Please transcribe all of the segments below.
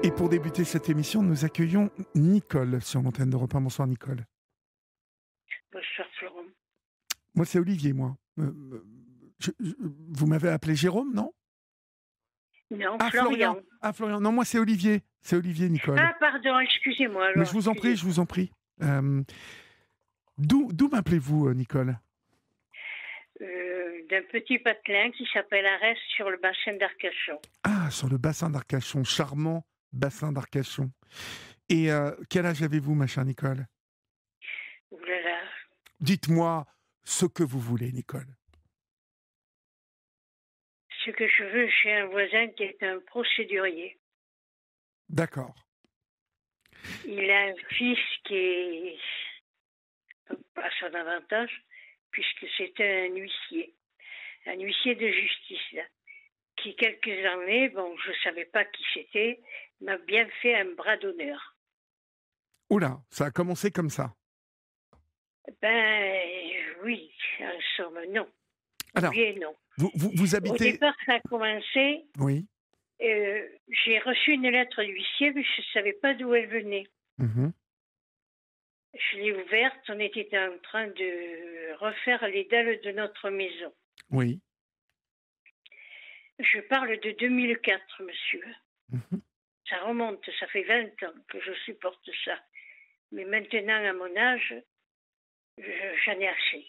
Et pour débuter cette émission, nous accueillons Nicole sur l'antenne d'Europe 1. Bonsoir Nicole. Bonsoir Florent. Moi c'est Olivier, moi. Vous m'avez appelé Jérôme, non? Non, Ah, Florian. Ah, Florian. Non, moi c'est Olivier. C'est Olivier, Nicole. Ah, pardon, excusez-moi. Alors, Mais je vous en prie, je vous en prie. D'où m'appelez-vous, Nicole? D'un petit patelin qui s'appelle Arès sur le bassin d'Arcachon. Ah, sur le bassin d'Arcachon. Charmant bassin d'Arcachon. Et quel âge avez-vous, ma chère Nicole? Ouh là là. Dites-moi ce que vous voulez, Nicole. Ce que je veux, j'ai un voisin qui est un procédurier. D'accord. Il a un fils qui est à son avantage, puisque c'était un huissier de justice, là, qui quelques années, bon, je ne savais pas qui c'était, m'a bien fait un bras d'honneur. Oula, ça a commencé comme ça. Ben oui, en somme, non. Alors, Oui et non. vous Au habitez... départ, ça a commencé, Oui. j'ai reçu une lettre d'huissier, mais je ne savais pas d'où elle venait. Mhm. Je l'ai ouverte, on était en train de refaire les dalles de notre maison. Oui. Je parle de 2004, monsieur. Mhm. Ça remonte, ça fait 20 ans que je supporte ça. Mais maintenant, à mon âge, j'en ai assez.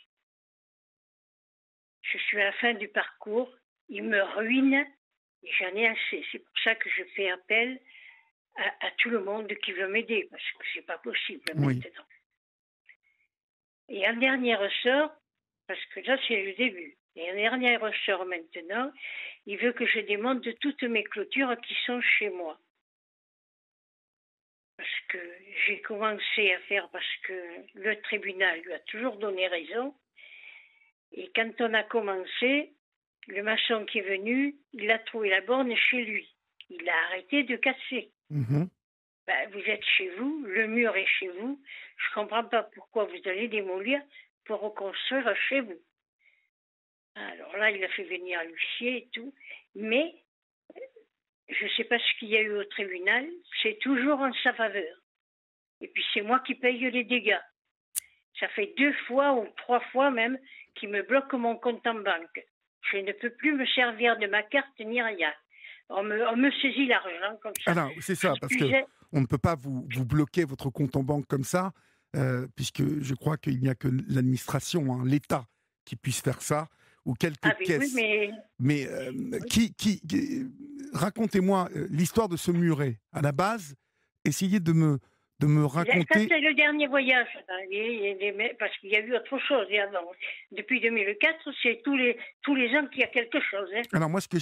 Je suis à la fin du parcours, il me ruine, et j'en ai assez. C'est pour ça que je fais appel à tout le monde qui veut m'aider, parce que c'est pas possible Oui. maintenant. Et un dernier ressort, parce que là c'est le début, et un dernier ressort maintenant, il veut que je démonte toutes mes clôtures qui sont chez moi. Parce que j'ai commencé à faire, parce que le tribunal lui a toujours donné raison, et quand on a commencé, le maçon qui est venu, il a trouvé la borne chez lui. Il a arrêté de casser. Mhm. Ben, vous êtes chez vous, le mur est chez vous. Je ne comprends pas pourquoi vous allez démolir pour reconstruire chez vous. Alors là, il a fait venir l'huissier et tout. Mais je ne sais pas ce qu'il y a eu au tribunal. C'est toujours en sa faveur. Et puis c'est moi qui paye les dégâts. Ça fait 2 fois ou 3 fois même qu'il me bloque mon compte en banque. Je ne peux plus me servir de ma carte ni rien. On me saisit l'argent comme ça. Alors, c'est ça, parce que on ne peut pas vous bloquer votre compte en banque comme ça, puisque je crois qu'il n'y a que l'administration, hein, l'État, qui puisse faire ça, ou quelques caisses. Oui, mais... Racontez-moi l'histoire de ce muret. À la base, essayez de me Ça, raconter... c'est le dernier voyage, parce qu'il y a eu autre chose avant. Depuis 2004, c'est tous les ans qu'il y a quelque chose. Hein. Alors moi, ce que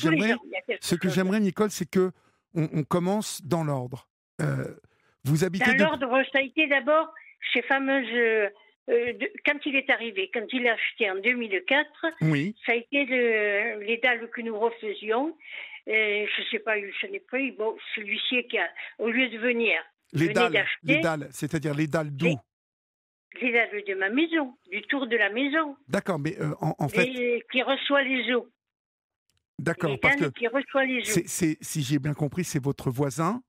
j'aimerais, Nicole, c'est que on commence dans l'ordre. Vous habitez... Dans l'ordre, ça a été d'abord ces fameuses... quand il est arrivé, quand il a acheté en 2004, oui. Ça a été les dalles que nous refaisions. Je ne sais pas, je n'ai pas eu. Bon, c'est l'huissier qui a, au lieu de venir... Les dalles, c'est-à-dire les dalles d'où? Les dalles de ma maison, du tour de la maison. D'accord, mais en fait... Qui reçoit les eaux. D'accord, parce que qui reçoit les eaux. Si j'ai bien compris, c'est votre voisin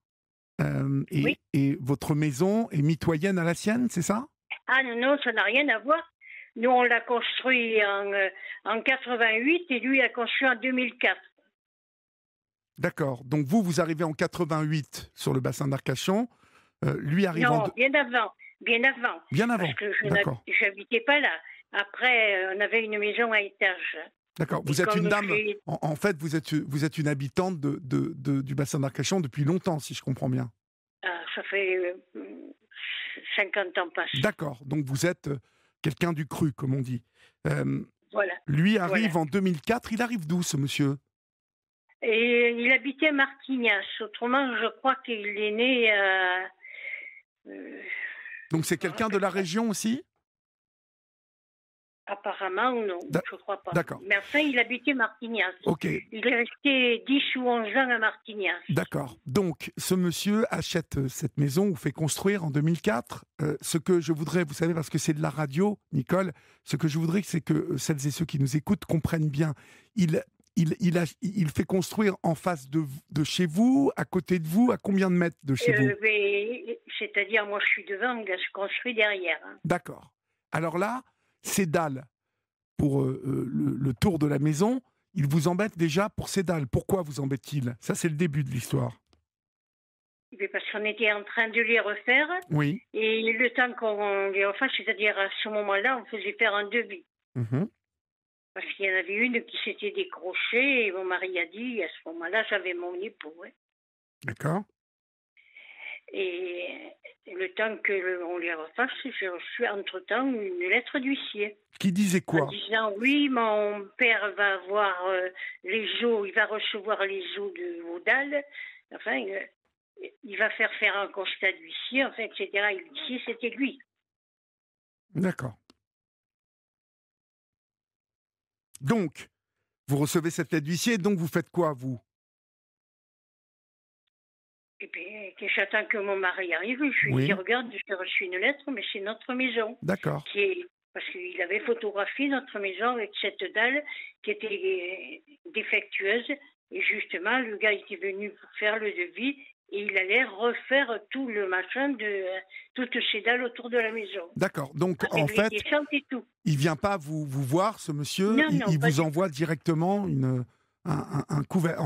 oui. Et votre maison est mitoyenne à la sienne, c'est ça? Ah non, ça n'a rien à voir. Nous, on l'a construit en 88 et lui a construit en 2004. D'accord, donc vous arrivez en 88 sur le bassin d'Arcachon. Lui arrive bien avant. Bien avant. Parce que je n'habitais pas là. Après, on avait une maison à étage. D'accord. Vous êtes une dame. En fait, vous êtes une habitante du bassin d'Arcachon depuis longtemps, si je comprends bien. Ah, ça fait 50 ans passés. D'accord. Donc vous êtes quelqu'un du cru, comme on dit. Voilà. Lui arrive en 2004. Il arrive d'où, ce monsieur? Et il habitait à Martignas. Autrement, je crois qu'il est né à... Donc c'est quelqu'un de la région aussi? Apparemment, non, je ne crois pas. D'accord. Mais enfin, il habitait Martignas. Ok. Il est resté 10 ou 11 ans à Martignas. D'accord. Donc, ce monsieur achète cette maison ou fait construire en 2004. Ce que je voudrais, vous savez, parce que c'est de la radio, Nicole, ce que je voudrais, c'est que celles et ceux qui nous écoutent comprennent bien. il fait construire en face de chez vous, à côté de vous, à combien de mètres de chez vous? C'est-à-dire, moi, je suis devant, il se construit derrière. Hein. D'accord. Alors là, ces dalles, pour le tour de la maison, il vous embête déjà pour ces dalles. Pourquoi vous embête-t-il? Ça, c'est le début de l'histoire. Mais parce qu'on était en train de les refaire. Oui. Et le temps qu'on les refasse, c'est-à-dire à ce moment-là, on faisait faire un devis. Mmh. Parce qu'il y en avait une qui s'était décrochée et mon mari a dit, à ce moment-là, j'avais mon époux. Hein. D'accord. Et le temps qu'on les refasse, j'ai reçu entre-temps une lettre d'huissier. Qui disait quoi? En disant, oui, mon père va avoir les eaux, il va recevoir les eaux de vos dalles. Enfin, il va faire un constat d'huissier, enfin, etc. Et l'huissier, c'était lui. D'accord. Donc, vous recevez cette lettre d'huissier, donc vous faites quoi, vous? Et puis, j'attends que mon mari arrive. Je lui dis, regarde, j'ai reçu une lettre, mais c'est notre maison. D'accord. Parce qu'il avait photographié notre maison avec cette dalle qui était défectueuse. Et justement, le gars était venu pour faire le devis et il allait refaire tout le machin de toutes ces dalles autour de la maison. D'accord. Donc, avec en fait, et tout. Il ne vient pas vous voir, ce monsieur. Non, il vous envoie directement un courrier.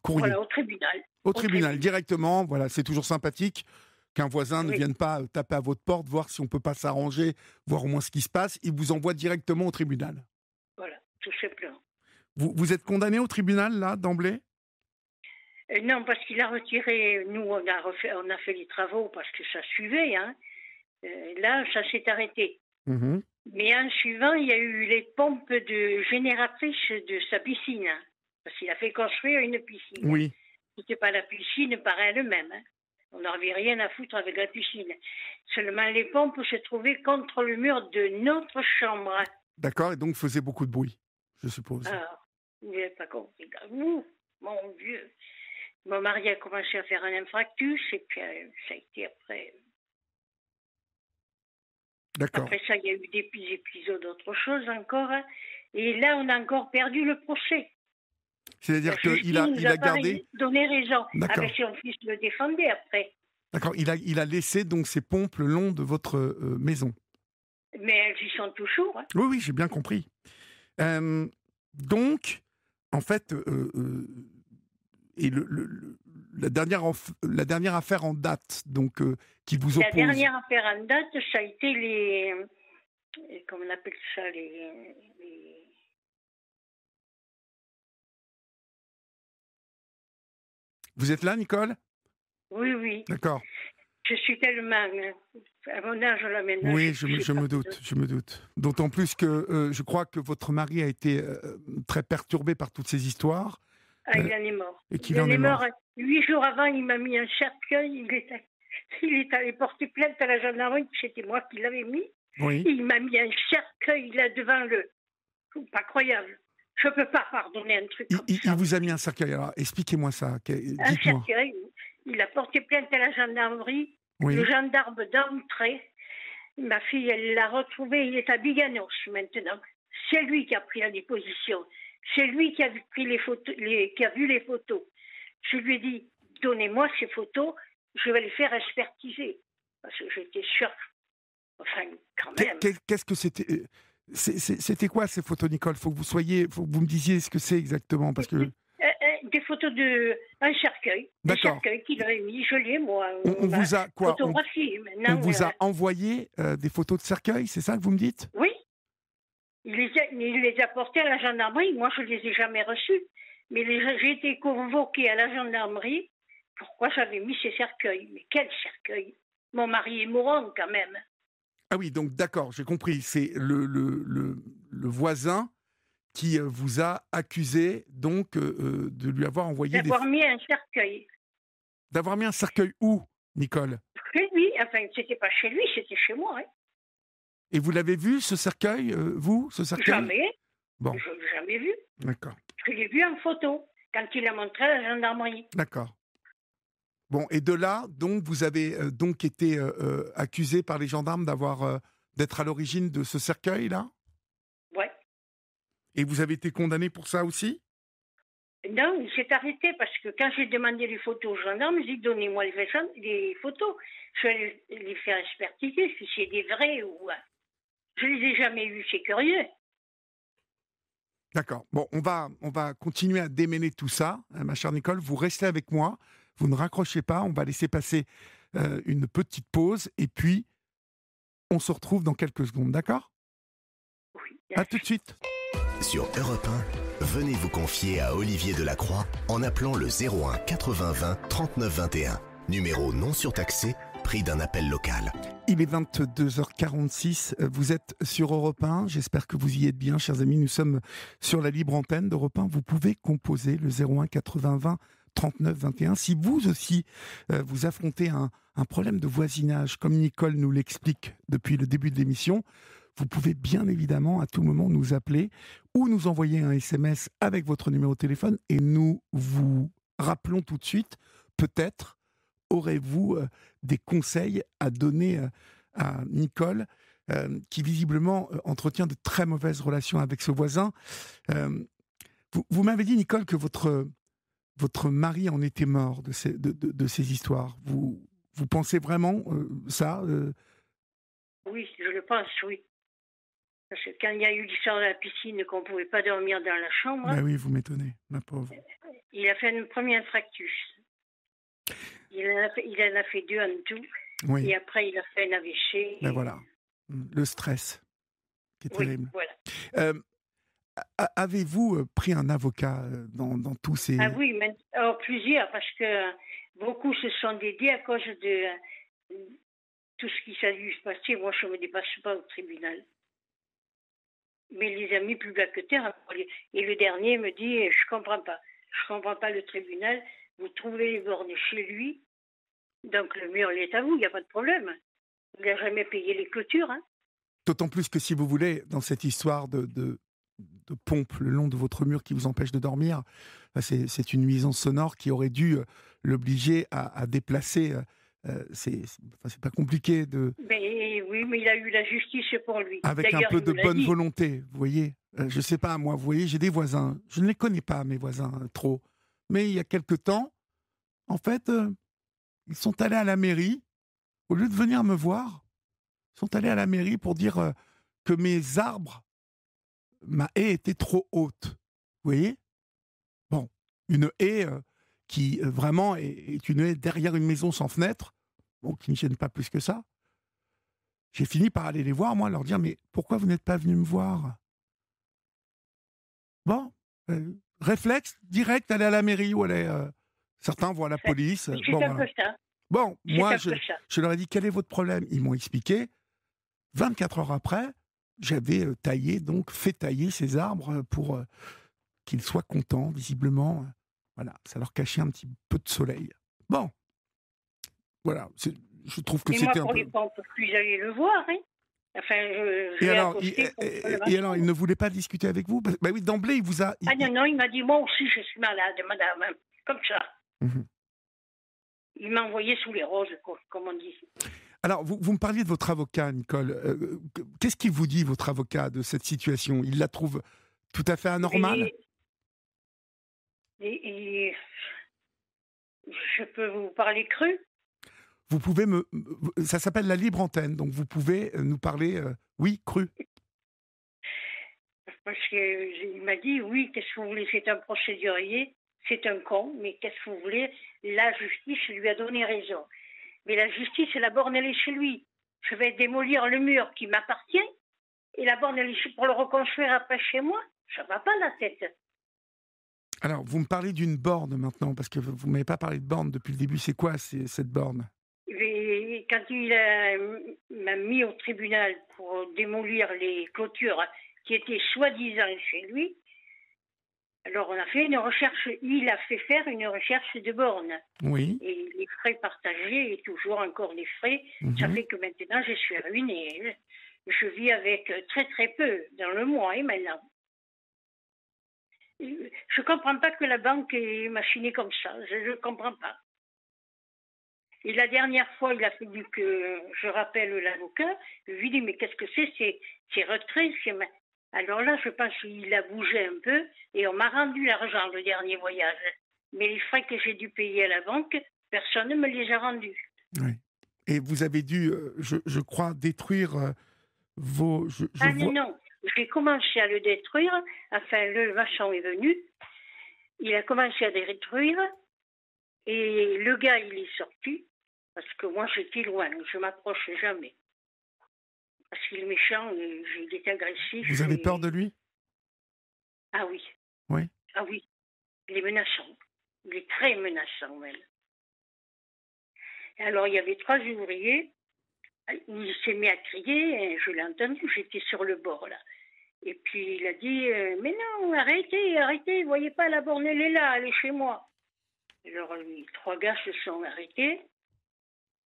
Voilà, au tribunal. Au tribunal, directement. Voilà, c'est toujours sympathique qu'un voisin ne vienne pas taper à votre porte, voir si on ne peut pas s'arranger, voir au moins ce qui se passe. Il vous envoie directement au tribunal. Voilà, tout simplement. Vous êtes condamné au tribunal, là, d'emblée? Non, parce qu'il a retiré. Nous, on a fait les travaux parce que ça suivait. Hein. Là, ça s'est arrêté. Mmh. Mais en suivant, il y a eu les pompes de génératrices de sa piscine. Hein, parce qu'il a fait construire une piscine. Oui. C'était pas la piscine par elle-même. Hein. On n'avait rien à foutre avec la piscine. Seulement, les pompes se trouvaient contre le mur de notre chambre. D'accord, et donc faisait beaucoup de bruit, je suppose. Ah, vous n'avez pas compris. Ouh, mon Dieu. Mon mari a commencé à faire un infarctus et puis ça a été après. D'accord. Après ça, il y a eu des épisodes d'autre chose encore. Hein. Et là, on a encore perdu le procès. C'est-à-dire qu'il a gardé... donné raison. D'accord. Avec son fils le défendait après. D'accord. Il a laissé donc ses pompes le long de votre maison. Mais elles y sont toujours. Hein. Oui, j'ai bien compris. Donc, en fait, et la dernière affaire en date, donc qui vous oppose. La dernière affaire en date, ça a été les... Comment on appelle ça les... Vous êtes là, Nicole? Oui. D'accord. Je suis tellement... À mon âge, là, maintenant... Oui, je me doute. D'autant plus que je crois que votre mari a été très perturbé par toutes ces histoires. Ah, il en est mort. Il en est mort. 8 jours avant, il m'a mis un cercueil. Il est allé porter plainte à la gendarmerie. C'était moi qui l'avais mis. Oui. Il m'a mis un cercueil là devant le... Pas croyable. Je ne peux pas pardonner un truc comme ça. Il vous a mis un cercueil. Alors, expliquez-moi ça. Un cercueil. Il a porté plainte à la gendarmerie. Oui. Le gendarme d'entrée. Ma fille, elle l'a retrouvé. Il est à Biganos maintenant. C'est lui qui a pris la déposition. C'est lui qui a pris les photos, qui a vu les photos. Je lui ai dit, donnez-moi ces photos, je vais les faire expertiser. Parce que j'étais sûre. Enfin, quand même. Qu'est-ce que c'était? C'était quoi ces photos, Nicole? Faut que vous me disiez ce que c'est exactement, parce que... Des photos un cercueil. D'accord. Un cercueil qu'il avait mis, je l'ai, moi. On vous a quoi? Photographié. On vous a envoyé des photos de cercueil, c'est ça que vous me dites? Oui. Il les a portées à la gendarmerie. Moi, je ne les ai jamais reçus. Mais j'ai été convoquée à la gendarmerie. Pourquoi j'avais mis ces cercueils? Mais quel cercueil? Mon mari est mourant, quand même. Ah oui, donc d'accord, j'ai compris. C'est le voisin qui vous a accusé donc de lui avoir envoyé d'avoir mis un cercueil. D'avoir mis un cercueil où, Nicole? Chez lui. Enfin, c'était pas chez lui, c'était chez moi. Hein. Et vous l'avez vu, ce cercueil, vous, ce cercueil? Jamais. Bon. Je ne l'ai jamais vu. D'accord. Je l'ai vu en photo, quand il a montré à la gendarmerie. D'accord. Bon, et de là, donc, vous avez donc été accusé par les gendarmes d'être à l'origine de ce cercueil-là? Ouais. Et vous avez été condamné pour ça aussi? Non, il s'est arrêté parce que quand j'ai demandé les photos aux gendarmes, j'ai dit donnez-moi les photos. Je vais les faire expertiser si c'est des vrais ou. Je les ai jamais eus, c'est curieux. D'accord. Bon, on va continuer à démêler tout ça, ma chère Nicole. Vous restez avec moi. Vous ne raccrochez pas. On va laisser passer une petite pause et puis on se retrouve dans quelques secondes. D'accord? Oui, À tout de suite. Sur Europe 1, venez vous confier à Olivier Delacroix en appelant le 01 80 20 39 21. Numéro non surtaxé, prix d'un appel local. Il est 22h46, vous êtes sur Europe 1, j'espère que vous y êtes bien, chers amis, nous sommes sur la libre antenne d'Europe 1, vous pouvez composer le 01 80 20 39 21. Si vous aussi, vous affrontez un problème de voisinage, comme Nicole nous l'explique depuis le début de l'émission, vous pouvez bien évidemment à tout moment nous appeler ou nous envoyer un SMS avec votre numéro de téléphone et nous vous rappelons tout de suite, peut-être, aurez-vous des conseils à donner à Nicole, qui visiblement entretient de très mauvaises relations avec ce voisin. Vous m'avez dit, Nicole, que votre mari en était mort de ces histoires. Vous pensez vraiment ça Oui, je le pense, oui. Parce que quand il y a eu l'histoire de la piscine, qu'on ne pouvait pas dormir dans la chambre, Ben oui, vous m'étonnez, ma pauvre. il a fait une première infarctus. Il en a fait 2 en tout. Oui. Et après, il a fait un AVC. Ben voilà, le stress, qui est terrible. Voilà. Avez-vous pris un avocat dans tous ces... Ah oui, mais, plusieurs, parce que beaucoup se sont dédiés à cause de tout ce qui s'est dû se passer. Moi, je ne me dépasse pas au tribunal. Mais les amis plus bas que terre. Et le dernier me dit, je ne comprends pas. Je ne comprends pas le tribunal. Vous trouvez les bornes chez lui. Donc le mur, il est à vous, il n'y a pas de problème. Il n'a jamais payé les clôtures. Hein. D'autant plus que si vous voulez, dans cette histoire de pompe le long de votre mur qui vous empêche de dormir, c'est une nuisance sonore qui aurait dû l'obliger à déplacer. C'est pas compliqué de... Mais, oui, mais il a eu la justice pour lui. Avec un peu de bonne volonté, vous voyez. Je sais pas, moi, vous voyez, j'ai des voisins. Je ne les connais pas, mes voisins, trop. Mais il y a quelque temps, en fait, ils sont allés à la mairie, au lieu de venir me voir, ils sont allés à la mairie pour dire que mes arbres, ma haie était trop haute. Vous voyez? Bon, une haie qui vraiment est une haie derrière une maison sans fenêtre, bon, qui ne me gêne pas plus que ça. J'ai fini par aller les voir, moi, leur dire, mais pourquoi vous n'êtes pas venu me voir? Bon, réflexe, direct, aller à la mairie ou aller... certains vont à la police. C'est Bon, un voilà. peu ça. Bon, moi, je ça. leur ai dit, quel est votre problème? Ils m'ont expliqué. 24 heures après, j'avais fait tailler ces arbres pour qu'ils soient contents, visiblement. Voilà, ça leur cachait un petit peu de soleil. Bon, voilà, je trouve que c'était un peu... Et moi, on ne peut plus aller le voir, hein. Enfin, et alors, il ne voulait pas discuter avec vous? Bah oui, d'emblée, il vous a... Ah non, il m'a dit, moi aussi, je suis malade, madame, comme ça. Mmh. Il m'a envoyé sous les roses, comme on dit. Alors, vous me parliez de votre avocat, Nicole. Qu'est-ce qu'il vous dit, votre avocat, de cette situation? Il la trouve tout à fait anormale? Et je peux vous parler cru? Vous pouvez ça s'appelle la libre antenne, donc vous pouvez nous parler, oui, cru. Parce qu'il m'a dit, oui, qu'est-ce que vous voulez? C'est un procédurier, c'est un con, mais qu'est-ce que vous voulez? La justice lui a donné raison. Mais la justice, la borne, elle est chez lui. Je vais démolir le mur qui m'appartient, et la borne, elle est pour le reconstruire après chez moi. Ça va pas la tête. Alors, vous me parlez d'une borne maintenant, parce que vous ne m'avez pas parlé de borne depuis le début. C'est quoi cette borne? Et quand il m'a mis au tribunal pour démolir les clôtures qui étaient soi-disant chez lui, alors on a fait une recherche, il a fait faire une recherche de bornes. Oui. Et les frais partagés, et toujours encore les frais, ça fait que maintenant je suis ruinée. Je vis avec très très peu dans le mois et maintenant. Je ne comprends pas que la banque est machinée comme ça, je ne comprends pas. Et la dernière fois, il a fallu que je rappelle l'avocat. Je lui dis, mais qu'est-ce que c'est? C'est retrait. Alors là, je pense qu'il a bougé un peu et on m'a rendu l'argent le dernier voyage. Mais les frais que j'ai dû payer à la banque, personne ne me les a rendus. Oui. Et vous avez dû, je crois, détruire vos... Je Ah non, vois... non, j'ai commencé à le détruire. Enfin, le maçon est venu. Il a commencé à détruire. Et le gars, il est sorti. Parce que moi, j'étais loin. Je m'approche jamais. Parce qu'il est méchant, et il est agressif. Vous avez peur Et... de lui? Ah oui, Oui. ah oui. Il est menaçant. Il est très menaçant, même. Et alors, il y avait 3 ouvriers. Il s'est mis à crier. Et je l'ai entendu. J'étais sur le bord, là. Et puis, il a dit, mais non, arrêtez, arrêtez. Vous voyez pas, la borne, elle est là. Elle est chez moi. Alors, les 3 gars se sont arrêtés.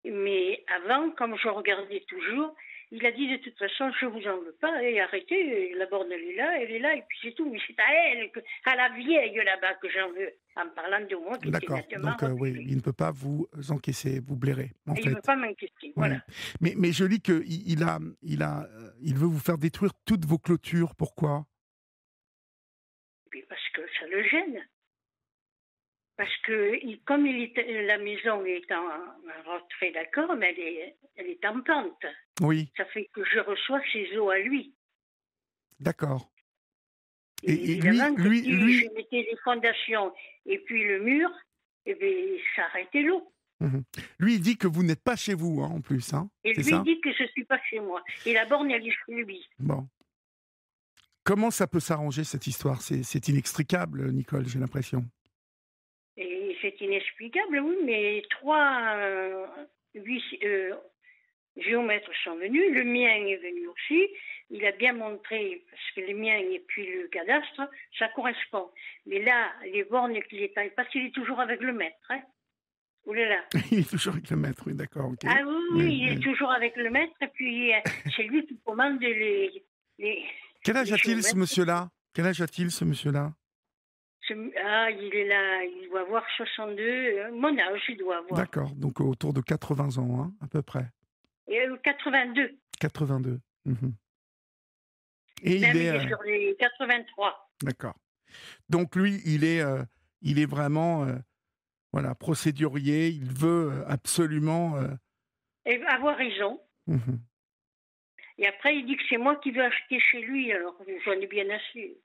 Mais avant, comme je regardais toujours, il a dit de toute façon, je vous en veux pas, et arrêtez, la borne elle est là, et puis c'est tout. Mais c'est à elle, à la vieille là-bas que j'en veux, en parlant de moi qui était D'accord. nettement Donc, oui, reculée. il ne peut pas vous encaisser, vous blairer, en Et il ne fait. veut pas m'inquiéter, Oui. voilà. Mais je lis qu'il il veut vous faire détruire toutes vos clôtures. Pourquoi? Et puis parce que ça le gêne. Parce que, comme la maison est en retrait, d'accord, mais elle est en pente. Oui, Ça fait que je reçois ses eaux à lui. d'accord. Et Et évidemment que si lui... je mettais les fondations et puis le mur, eh bien, ça arrêtait l'eau. Mhm. Lui, il dit que vous n'êtes pas chez vous, hein, en plus, hein. Et C'est lui ça? dit que je ne suis pas chez moi. Et la borne, elle est chez lui. Bon. Comment ça peut s'arranger, cette histoire? C'est inextricable, Nicole, j'ai l'impression. Et c'est inexplicable, oui, mais 3 géomètres sont venus. Le mien est venu aussi. Il a bien montré, parce que le mien et puis le cadastre, ça correspond. Mais là, les bornes qu'il est... Parce qu'il est toujours avec le maître, hein. Oh là là. Il est toujours avec le maître, oui, d'accord, ok. Ah oui, Oui, oui, il est oui. toujours avec le maître, et puis c'est lui qui commande les Quel âge a-t-il, ce géomètres. monsieur-là? Quel âge a-t-il, ce monsieur-là? Ah, il est là, il doit avoir 62, mon âge, il doit avoir. D'accord, donc autour de 80 ans, hein, à peu près. Et 82, 82. Mhm. Et même il il est... est sur les 83. D'accord. Donc lui, il est vraiment voilà, procédurier, il veut absolument... Et avoir raison. Mhm. Et après, il dit que c'est moi qui veux acheter chez lui, alors j'en ai bien assez.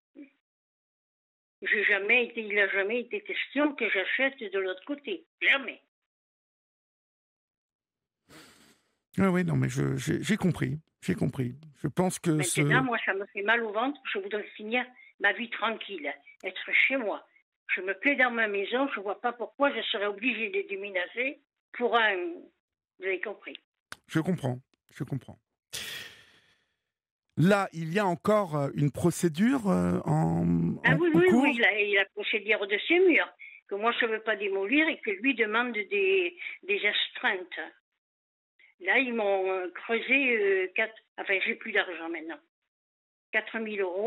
Il n'a jamais été question que j'achète de l'autre côté. Jamais. Oui, oui, non, mais j'ai compris. J'ai compris. Je pense que Maintenant, moi, ça me fait mal au ventre. Je voudrais finir ma vie tranquille, être chez moi. Je me plais dans ma maison. Je ne vois pas pourquoi je serais obligée de déménager pour un... Vous avez compris. Je comprends. Je comprends. Là, il y a encore une procédure Ah oui, en oui, cours. oui. Il a la procédure de ces murs, que moi, je ne veux pas démolir et que lui demande des astreintes. Là, ils m'ont creusé 4... Enfin, j'ai plus d'argent maintenant. 4 000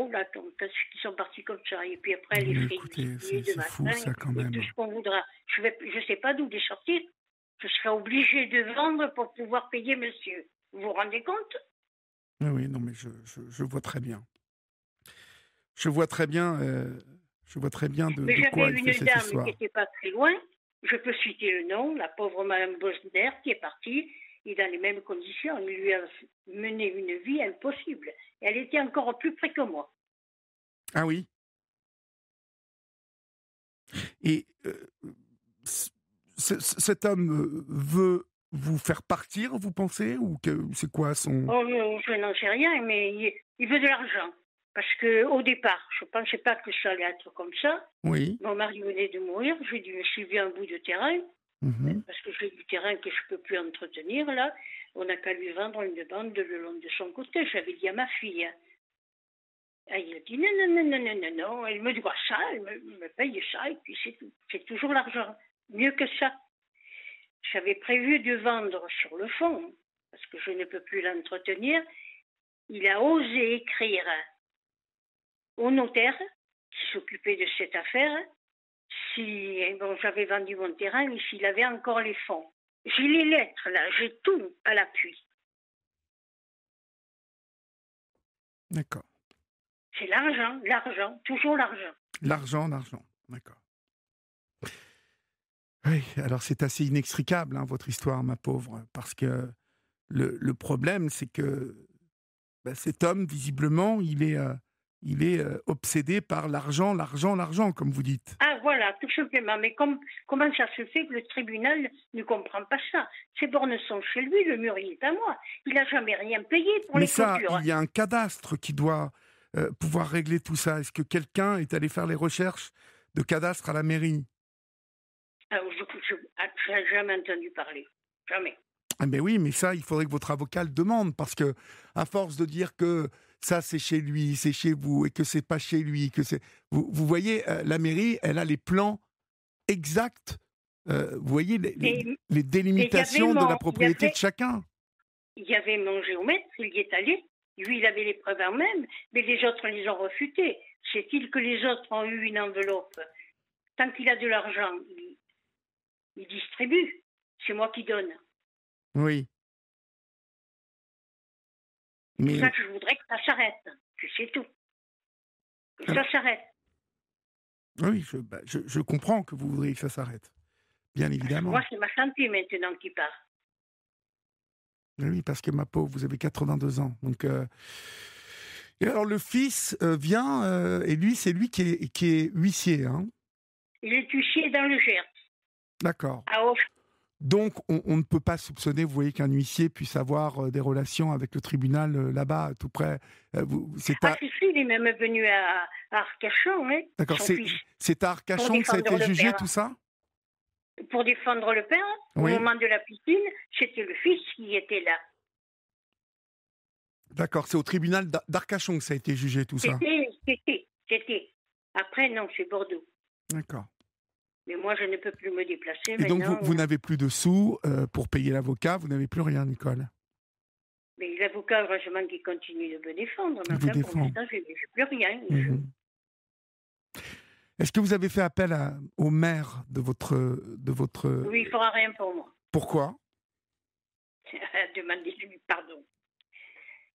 €, là, qui sont partis comme ça. Et puis après, les Mais frais écoutez, de fou, machin, ça, quand et même. tout ce qu'on voudra. Je ne sais pas d'où les sortir. Je serai obligée de vendre pour pouvoir payer monsieur. Vous vous rendez compte? Oui, oui, non, mais je vois très bien. Je vois très bien, Mais de j'avais quoi elle fait une cette dame qui histoire. n'était pas très loin. Je peux citer le nom, la pauvre Madame Bosner, qui est partie. Et dans les mêmes conditions, il lui a mené une vie impossible. Elle était encore plus près que moi. Ah oui. Et cet homme veut vous faire partir, vous pensez? Ou c'est quoi son... Oh, je n'en sais rien, mais il veut de l'argent. Parce qu'au départ, je ne pensais pas que ça allait être comme ça. Oui. Mon mari venait de mourir, j'ai dû me suivre un bout de terrain, Mhm. parce que j'ai du terrain que je ne peux plus entretenir, là. On n'a qu'à lui vendre une bande le long de son côté. J'avais dit à ma fille. Ah, il a dit non, non, non, non, non, non, non. Elle me doit ça, elle me paye ça, et puis c'est tout. C'est toujours l'argent. Mieux que ça. J'avais prévu de vendre sur le fond, parce que je ne peux plus l'entretenir. Il a osé écrire au notaire qui s'occupait de cette affaire si j'avais vendu mon terrain et s'il avait encore les fonds. J'ai les lettres là, j'ai tout à l'appui. D'accord. C'est l'argent, toujours l'argent. L'argent, d'accord. Oui, alors c'est assez inextricable, hein, votre histoire, ma pauvre, parce que le problème, c'est que cet homme, visiblement, il est obsédé par l'argent, comme vous dites. Ah voilà, tout simplement. Mais comment ça se fait que le tribunal ne comprend pas ça? Ces bornes sont chez lui, le mur il est à moi. Il n'a jamais rien payé pour Mais les ça, clôtures. il y a un cadastre qui doit pouvoir régler tout ça. Est-ce que quelqu'un est allé faire les recherches de cadastre à la mairie? Je n'ai jamais entendu parler. Jamais. Ah ben oui, mais ça, il faudrait que votre avocat le demande, parce que à force de dire que ça c'est chez lui, c'est chez vous, et que c'est pas chez lui, que c'est... Vous voyez, la mairie, elle a les plans exacts, vous voyez, les délimitations de la propriété de chacun. Il y avait mon géomètre, il y est allé, lui il avait les preuves en même, mais les autres les ont refutés. C'est-il que les autres ont eu une enveloppe? Tant qu'il a de l'argent, il distribue. C'est moi qui donne. Oui. C'est ça que je voudrais que ça s'arrête. C'est tout. Que ça s'arrête. Oui, je comprends que vous voudriez que ça s'arrête. Bien évidemment. Moi, c'est ma santé maintenant qui part. Oui, parce que ma pauvre, vous avez 82 ans. Donc, et alors le fils vient, et lui, c'est lui qui est huissier. Hein. Il est huissier dans le Gers. D'accord. À Auch. Donc, on ne peut pas soupçonner, vous voyez, qu'un huissier puisse avoir des relations avec le tribunal là-bas, tout près. Si, il est même venu à Arcachon. Hein, d'accord, c'est à Arcachon que ça a été jugé, tout ça? Pour défendre le père, oui. Au moment de la piscine, c'était le fils qui était là. D'accord, c'est au tribunal d'Arcachon que ça a été jugé, tout ça? C'était. Après, non, c'est Bordeaux. D'accord. Mais moi, je ne peux plus me déplacer. Et donc, vous n'avez plus de sous pour payer l'avocat, vous n'avez plus rien, Nicole? Mais l'avocat, heureusement, qui continue de me défendre. Il vous défend. Pour l'instant, je n'ai plus rien. Est-ce que vous avez fait appel au maire de votre... Oui, il ne fera rien pour moi. Pourquoi? Demandez-lui pardon.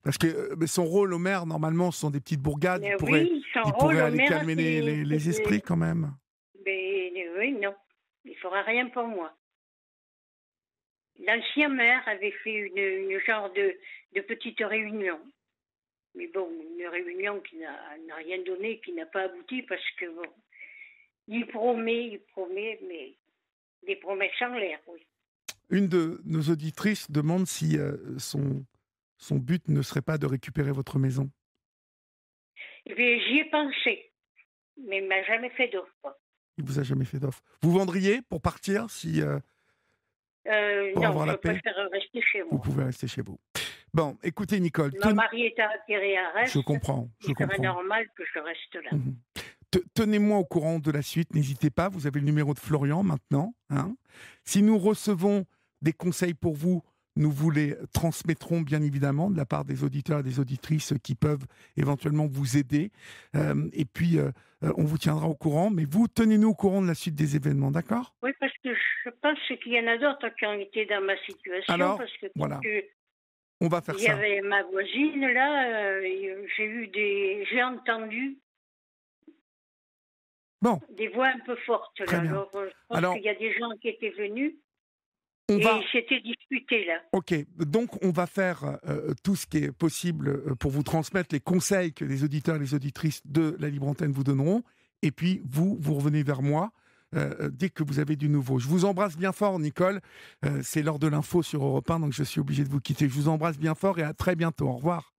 Parce que son rôle au maire, normalement, ce sont des petites bourgades. Il pourrait aller calmer les esprits quand même. Mais oui, non. Il ne fera rien pour moi. L'ancien maire avait fait une genre de petite réunion. Mais bon, une réunion qui n'a rien donné, qui n'a pas abouti, parce que bon, il promet, mais des promesses en l'air, oui. Une de nos auditrices demande si son but ne serait pas de récupérer votre maison. Eh bien, j'y ai pensé, mais il ne m'a jamais fait d'offre. Il ne vous a jamais fait d'offre. Vous vendriez pour partir si pour non, avoir la paix? Préfère rester chez moi. Vous pouvez rester chez vous. Bon, écoutez, Nicole. Mon mari est atterré à Reste. Je comprends. Il serait normal que je reste là. Tenez-moi au courant de la suite. N'hésitez pas. Vous avez le numéro de Florian maintenant. Hein. Si nous recevons des conseils pour vous, nous vous les transmettrons bien évidemment de la part des auditeurs et des auditrices qui peuvent éventuellement vous aider. Et puis, on vous tiendra au courant. Mais vous, tenez-nous au courant de la suite des événements, d'accord? Oui, parce que je pense qu'il y en a d'autres qui ont été dans ma situation. Alors, parce que voilà. On va faire ça. Il y avait ma voisine, là, j'ai entendu des voix un peu fortes. Là. Alors, je pense qu'il y a des gens qui étaient venus et ils s'étaient disputés, là. Ok, donc on va faire tout ce qui est possible pour vous transmettre les conseils que les auditeurs et les auditrices de la Libre Antenne vous donneront. Et puis, vous revenez vers moi dès que vous avez du nouveau. Je vous embrasse bien fort, Nicole. C'est l'heure de l'info sur Europe 1, donc je suis obligé de vous quitter. Je vous embrasse bien fort et à très bientôt. Au revoir.